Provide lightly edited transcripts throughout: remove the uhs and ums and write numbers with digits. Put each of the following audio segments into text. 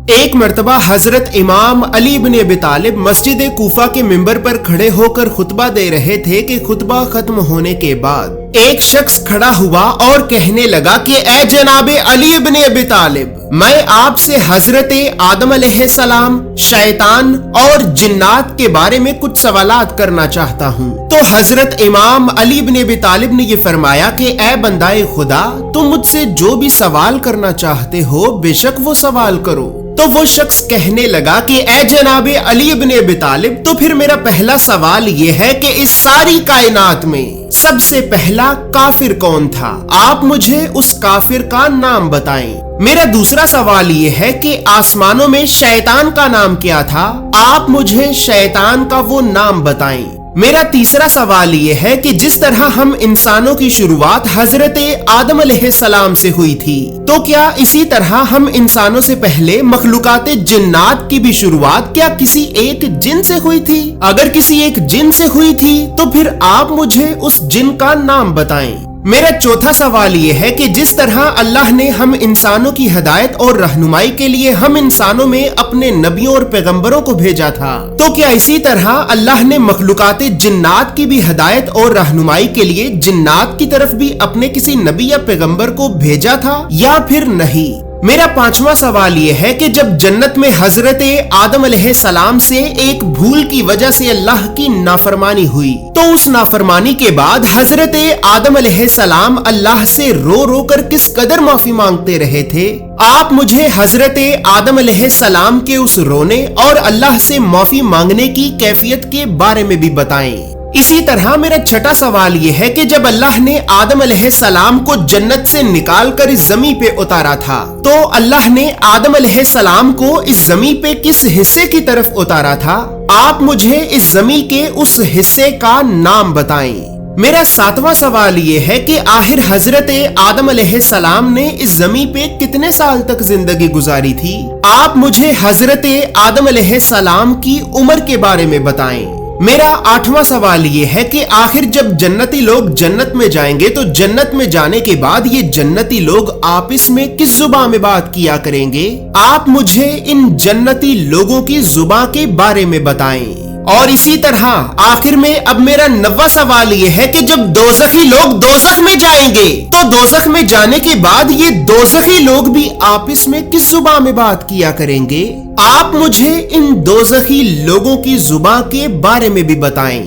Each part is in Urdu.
ایک مرتبہ حضرت امام علی بن ابی طالب مسجد کوفہ کے منبر پر کھڑے ہو کر خطبہ دے رہے تھے کہ خطبہ ختم ہونے کے بعد ایک شخص کھڑا ہوا اور کہنے لگا کہ اے جناب علی بن ابی طالب، میں آپ سے حضرت آدم علیہ السلام، شیطان اور جنات کے بارے میں کچھ سوالات کرنا چاہتا ہوں۔ تو حضرت امام علی بن ابی طالب نے یہ فرمایا کہ اے بندائے خدا، تم مجھ سے جو بھی سوال کرنا چاہتے ہو بے شک وہ سوال کرو۔ تو وہ شخص کہنے لگا کہ اے جناب علی بن ابی طالب، تو پھر میرا پہلا سوال یہ ہے کہ اس ساری کائنات میں سب سے پہلا کافر کون تھا؟ آپ مجھے اس کافر کا نام بتائیں۔ میرا دوسرا سوال یہ ہے کہ آسمانوں میں شیطان کا نام کیا تھا؟ آپ مجھے شیطان کا وہ نام بتائیں۔ میرا تیسرا سوال یہ ہے کہ جس طرح ہم انسانوں کی شروعات حضرت آدم علیہ السلام سے ہوئی تھی، تو کیا اسی طرح ہم انسانوں سے پہلے مخلوقات جنات کی بھی شروعات کیا کسی ایک جن سے ہوئی تھی؟ اگر کسی ایک جن سے ہوئی تھی تو پھر آپ مجھے اس جن کا نام بتائیں۔ میرا چوتھا سوال یہ ہے کہ جس طرح اللہ نے ہم انسانوں کی ہدایت اور رہنمائی کے لیے ہم انسانوں میں اپنے نبیوں اور پیغمبروں کو بھیجا تھا، تو کیا اسی طرح اللہ نے مخلوقات جنات کی بھی ہدایت اور رہنمائی کے لیے جنات کی طرف بھی اپنے کسی نبی یا پیغمبر کو بھیجا تھا یا پھر نہیں؟ میرا پانچواں سوال یہ ہے کہ جب جنت میں حضرت آدم علیہ السلام سے ایک بھول کی وجہ سے اللہ کی نافرمانی ہوئی، تو اس نافرمانی کے بعد حضرت آدم علیہ السلام اللہ سے رو رو کر کس قدر معافی مانگتے رہے تھے؟ آپ مجھے حضرت آدم علیہ السلام کے اس رونے اور اللہ سے معافی مانگنے کی کیفیت کے بارے میں بھی بتائیں۔ اسی طرح میرا چھٹا سوال یہ ہے کہ جب اللہ نے آدم علیہ السلام کو جنت سے نکال کر اس زمین پہ اتارا تھا، تو اللہ نے آدم علیہ السلام کو اس زمین پہ کس حصے کی طرف اتارا تھا؟ آپ مجھے اس زمین کے اس حصے کا نام بتائیں۔ میرا ساتواں سوال یہ ہے کہ آخر حضرت آدم علیہ السلام نے اس زمین پہ کتنے سال تک زندگی گزاری تھی؟ آپ مجھے حضرت آدم علیہ السلام کی عمر کے بارے میں بتائیں۔ میرا آٹھواں سوال یہ ہے کہ آخر جب جنتی لوگ جنت میں جائیں گے تو جنت میں جانے کے بعد یہ جنتی لوگ آپس میں کس زبان میں بات کیا کریں گے؟ آپ مجھے ان جنتی لوگوں کی زبان کے بارے میں بتائیں۔ اور اسی طرح آخر میں اب میرا 9واں سوال یہ ہے کہ جب دوزخی لوگ دوزخ میں جائیں گے تو دوزخ میں جانے کے بعد یہ دوزخی لوگ بھی آپس میں کس زبان میں بات کیا کریں گے؟ آپ مجھے ان دوزخی لوگوں کی زبان کے بارے میں بھی بتائیں۔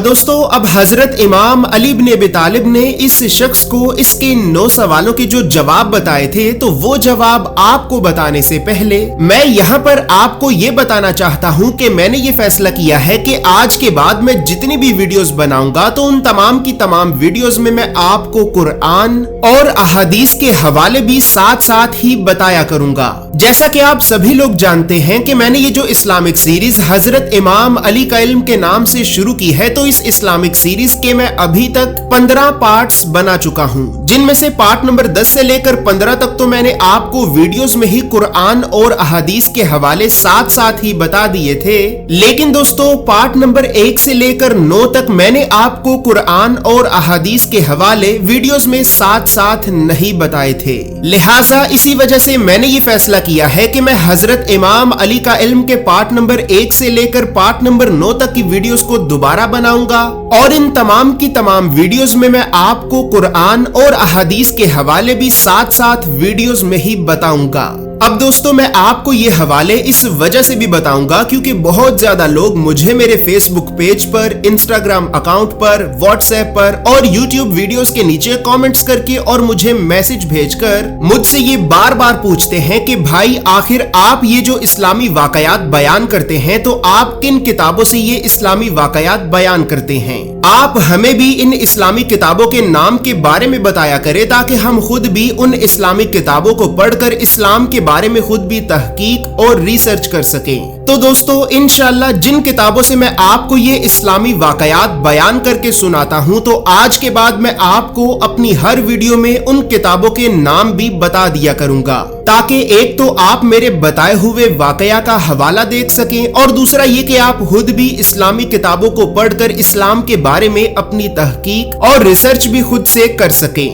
دوستو، اب حضرت امام علی بن ابی طالب نے اس شخص کو اس کے 9 سوالوں کے جو جواب بتائے تھے، تو وہ جواب آپ کو بتانے سے پہلے میں یہاں پر آپ کو یہ بتانا چاہتا ہوں کہ میں نے یہ فیصلہ کیا ہے کہ آج کے بعد میں جتنی بھی ویڈیوز بناؤں گا تو ان تمام کی تمام ویڈیوز میں آپ کو قرآن اور احادیث کے حوالے بھی ساتھ ساتھ ہی بتایا کروں گا۔ جیسا کہ آپ سبھی لوگ جانتے ہیں کہ میں نے یہ جو اسلامک سیریز حضرت امام علی کا علم کے نام سے شروع کی ہے، تو اس اسلامک سیریز کے میں ابھی تک 15 پارٹس بنا چکا ہوں، جن میں سے پارٹ نمبر 10 سے لے کر 15 تک تو میں نے آپ کو ویڈیوز میں ہی قرآن اور احادیث کے حوالے ساتھ ساتھ ہی بتا دیے تھے، لیکن دوستو پارٹ نمبر 1 سے لے کر 9 تک میں نے آپ کو قرآن اور احادیث کے حوالے ویڈیوز میں ساتھ ساتھ نہیں بتائے تھے۔ لہٰذا اسی وجہ سے میں نے یہ فیصلہ کیا ہے کہ میں حضرت امام علی کا علم کے پارٹ نمبر 1 سے لے کر پارٹ نمبر 9 تک کی ویڈیوز کو دوبارہ بناؤں گا، اور ان تمام کی تمام ویڈیوز میں آپ کو قرآن اور احادیث کے حوالے بھی ساتھ ساتھ ویڈیوز میں ہی بتاؤں گا۔ اب دوستو، میں آپ کو یہ حوالے اس وجہ سے بھی بتاؤں گا کیونکہ بہت زیادہ لوگ مجھے میرے فیس بک پیج پر، انسٹاگرام اکاؤنٹ پر، واٹس ایپ پر اور یوٹیوب ویڈیوز کے نیچے کامنٹس کر کے اور مجھے میسج بھیج کر مجھ سے یہ بار بار پوچھتے ہیں کہ بھائی آخر آپ یہ جو اسلامی واقعات بیان کرتے ہیں تو آپ کن کتابوں سے یہ اسلامی واقعات بیان کرتے ہیں؟ آپ ہمیں بھی ان اسلامی کتابوں کے نام کے بارے میں بتایا کرے تاکہ ہم خود بھی ان اسلامی کتابوں کو پڑھ کر اسلام کے بارے میں خود بھی تحقیق اور ریسرچ کر سکیں۔ تو دوستو انشاءاللہ جن کتابوں سے میں آپ کو یہ اسلامی واقعات بیان کر کے سناتا ہوں، تو آج کے بعد میں آپ کو اپنی ہر ویڈیو میں ان کتابوں کے نام بھی بتا دیا کروں گا، تاکہ ایک تو آپ میرے بتائے ہوئے واقعہ کا حوالہ دیکھ سکیں، اور دوسرا یہ کہ آپ خود بھی اسلامی کتابوں کو پڑھ کر اسلام کے بارے میں اپنی تحقیق اور ریسرچ بھی خود سے کر سکیں۔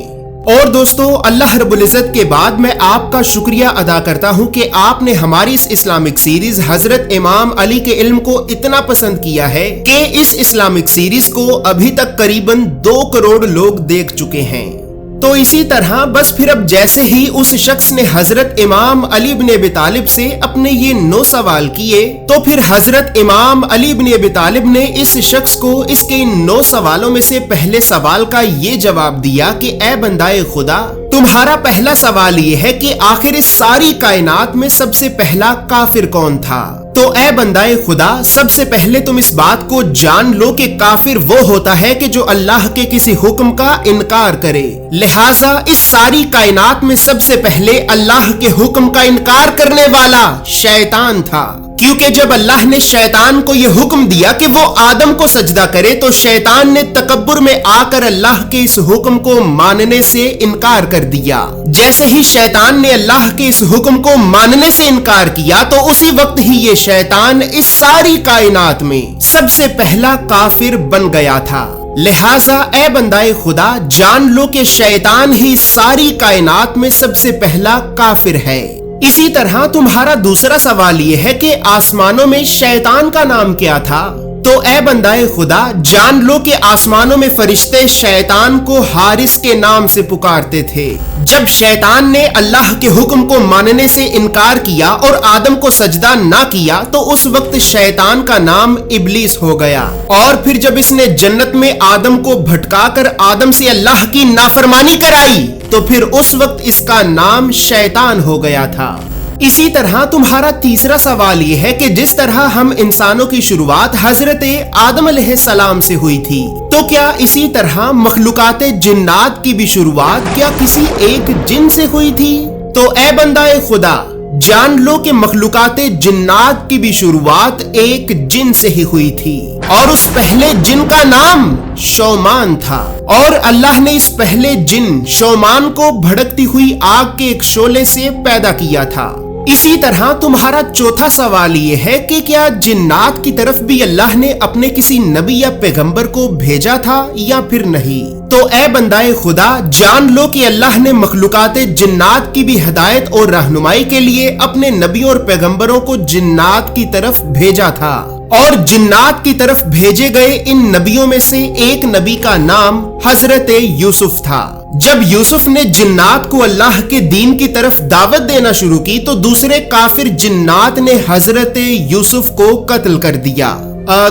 اور دوستو اللہ رب العزت کے بعد میں آپ کا شکریہ ادا کرتا ہوں کہ آپ نے ہماری اس اسلامک سیریز حضرت امام علی کے علم کو اتنا پسند کیا ہے کہ اس اسلامک سیریز کو ابھی تک قریباً 2 کروڑ لوگ دیکھ چکے ہیں۔ تو اسی طرح بس پھر اب جیسے ہی اس شخص نے حضرت امام علی بن ابی طالب سے اپنے یہ 9 سوال کیے تو پھر حضرت امام علی بن ابی طالب نے اس شخص کو اس کے ان 9 سوالوں میں سے پہلے سوال کا یہ جواب دیا کہ اے بندائے خدا، تمہارا پہلا سوال یہ ہے کہ آخر اس ساری کائنات میں سب سے پہلا کافر کون تھا؟ تو اے بندائے خدا، سب سے پہلے تم اس بات کو جان لو کہ کافر وہ ہوتا ہے کہ جو اللہ کے کسی حکم کا انکار کرے۔ لہٰذا اس ساری کائنات میں سب سے پہلے اللہ کے حکم کا انکار کرنے والا شیطان تھا، کیونکہ جب اللہ نے شیطان کو یہ حکم دیا کہ وہ آدم کو سجدہ کرے تو شیطان نے تکبر میں آ کر اللہ کے اس حکم کو ماننے سے انکار کر دیا۔ جیسے ہی شیطان نے اللہ کے اس حکم کو ماننے سے انکار کیا تو اسی وقت ہی یہ شیطان اس ساری کائنات میں سب سے پہلا کافر بن گیا تھا۔ لہٰذا اے بندائے خدا، جان لو کہ شیطان ہی ساری کائنات میں سب سے پہلا کافر ہے۔ اسی طرح تمہارا دوسرا سوال یہ ہے کہ آسمانوں میں شیطان کا نام کیا تھا؟ تو اے بندائے خدا، جان لو کہ آسمانوں میں فرشتے شیطان کو حارس کے نام سے پکارتے تھے۔ جب شیطان نے اللہ کے حکم کو ماننے سے انکار کیا اور آدم کو سجدہ نہ کیا تو اس وقت شیطان کا نام ابلیس ہو گیا، اور پھر جب اس نے جنت میں آدم کو بھٹکا کر آدم سے اللہ کی نافرمانی کرائی تو پھر اس وقت اس کا نام شیطان ہو گیا تھا۔ اسی طرح تمہارا تیسرا سوال یہ ہے کہ جس طرح ہم انسانوں کی شروعات حضرت آدم علیہ السلام سے ہوئی تھی تو کیا اسی طرح مخلوقات جنات کی بھی شروعات کیا کسی ایک جن سے ہوئی تھی؟ تو اے بندائے خدا، جان لو کہ مخلوقات جنات کی بھی شروعات ایک جن سے ہی ہوئی تھی، اور اس پہلے جن کا نام شومان تھا، اور اللہ نے اس پہلے جن شومان کو بھڑکتی ہوئی آگ کے ایک شعلے سے پیدا کیا تھا۔ اسی طرح تمہارا چوتھا سوال یہ ہے کہ کیا جنات کی طرف بھی اللہ نے اپنے کسی نبی یا پیغمبر کو بھیجا تھا یا پھر نہیں؟ تو اے بندائے خدا، جان لو کہ اللہ نے مخلوقات جنات کی بھی ہدایت اور رہنمائی کے لیے اپنے نبیوں اور پیغمبروں کو جنات کی طرف بھیجا تھا، اور جنات کی طرف بھیجے گئے ان نبیوں میں سے ایک نبی کا نام حضرت یوسف تھا۔ جب یوسف نے جنات کو اللہ کے دین کی طرف دعوت دینا شروع کی تو دوسرے کافر جنات نے حضرت یوسف کو قتل کر دیا۔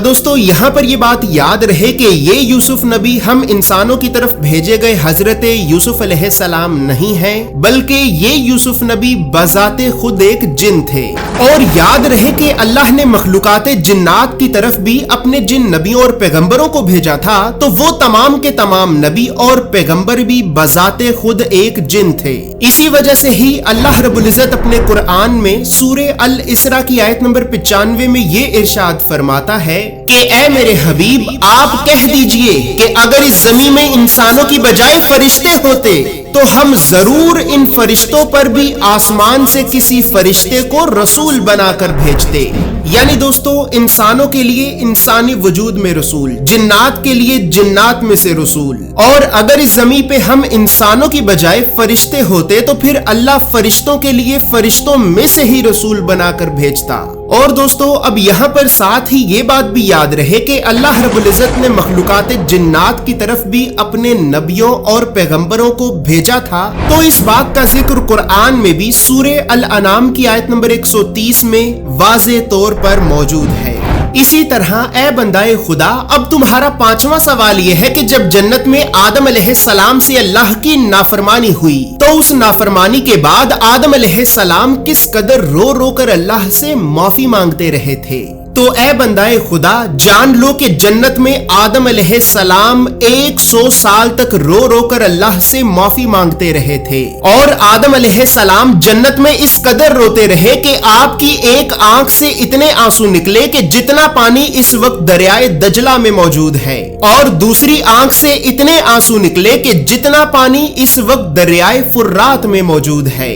دوستو یہاں پر یہ بات یاد رہے کہ یہ یوسف نبی ہم انسانوں کی طرف بھیجے گئے حضرت یوسف علیہ السلام نہیں ہیں، بلکہ یہ یوسف نبی بذات خود ایک جن تھے۔ اور یاد رہے کہ اللہ نے مخلوقات جنات کی طرف بھی اپنے جن نبیوں اور پیغمبروں کو بھیجا تھا تو وہ تمام کے تمام نبی اور پیغمبر بھی بذات خود ایک جن تھے۔ اسی وجہ سے ہی اللہ رب العزت اپنے قرآن میں سورہ الاسراء کی آیت نمبر 95 میں یہ ارشاد فرماتا ہے کہ اے میرے حبیب، آپ کہہ دیجئے کہ اگر اس زمین میں انسانوں کی بجائے فرشتے ہوتے تو ہم ضرور ان فرشتوں پر بھی آسمان سے کسی فرشتے کو رسول بنا کر بھیجتے۔ یعنی دوستو، انسانوں کے لیے انسانی وجود میں رسول، جنات کے لیے جنات میں سے رسول، اور اگر اس زمین پہ ہم انسانوں کی بجائے فرشتے ہوتے تو پھر اللہ فرشتوں کے لیے فرشتوں میں سے ہی رسول بنا کر بھیجتا۔ اور دوستو اب یہاں پر ساتھ ہی یہ بات بھی یاد رہے کہ اللہ رب العزت نے مخلوقات جنات کی طرف بھی اپنے نبیوں اور پیغمبروں کو بھیجا تھا، تو اس بات کا ذکر قرآن میں بھی سورہ الانعام کی آیت نمبر 130 میں واضح طور پر موجود ہے۔ اسی طرح اے بندائے خدا، اب تمہارا پانچواں سوال یہ ہے کہ جب جنت میں آدم علیہ السلام سے اللہ کی نافرمانی ہوئی تو اس نافرمانی کے بعد آدم علیہ السلام کس قدر رو رو کر اللہ سے معافی مانگتے رہے تھے؟ تو اے بندائے خدا، جان لو کہ جنت میں آدم علیہ السلام 100 سال تک رو رو کر اللہ سے معافی مانگتے رہے تھے، اور آدم علیہ السلام جنت میں اس قدر روتے رہے کہ آپ کی ایک آنکھ سے اتنے آنسو نکلے کہ جتنا پانی اس وقت دریائے دجلہ میں موجود ہے، اور دوسری آنکھ سے اتنے آنسو نکلے کہ جتنا پانی اس وقت دریائے فرات میں موجود ہے۔